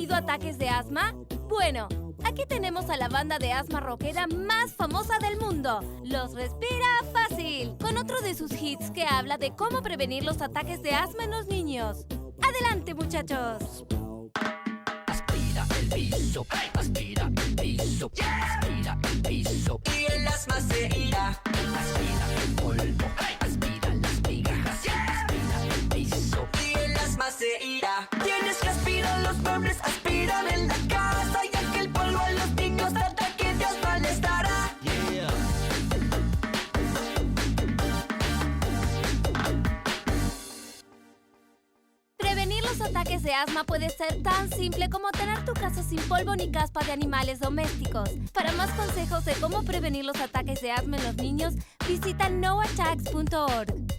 tenido ataques de asma? Bueno, aquí tenemos a la banda de asma rockera más famosa del mundo, los Respira Fácil, con otro de sus hits que habla de cómo prevenir los ataques de asma en los niños. ¡Adelante, muchachos! Aspira el piso, aspira el piso, aspira el piso y el asma se irá. Aspira el polvo, aspira las migajas, aspira el piso y el asma se irá. Tienes que aspirar los muebles, aspirar en la casa, ya que el polvo a los niños de ataque de asma les dará. Prevenir los ataques de asma puede ser tan simple como tener tu casa sin polvo ni caspa de animales domésticos. Para más consejos de cómo prevenir los ataques de asma en los niños, visita noattacks.org.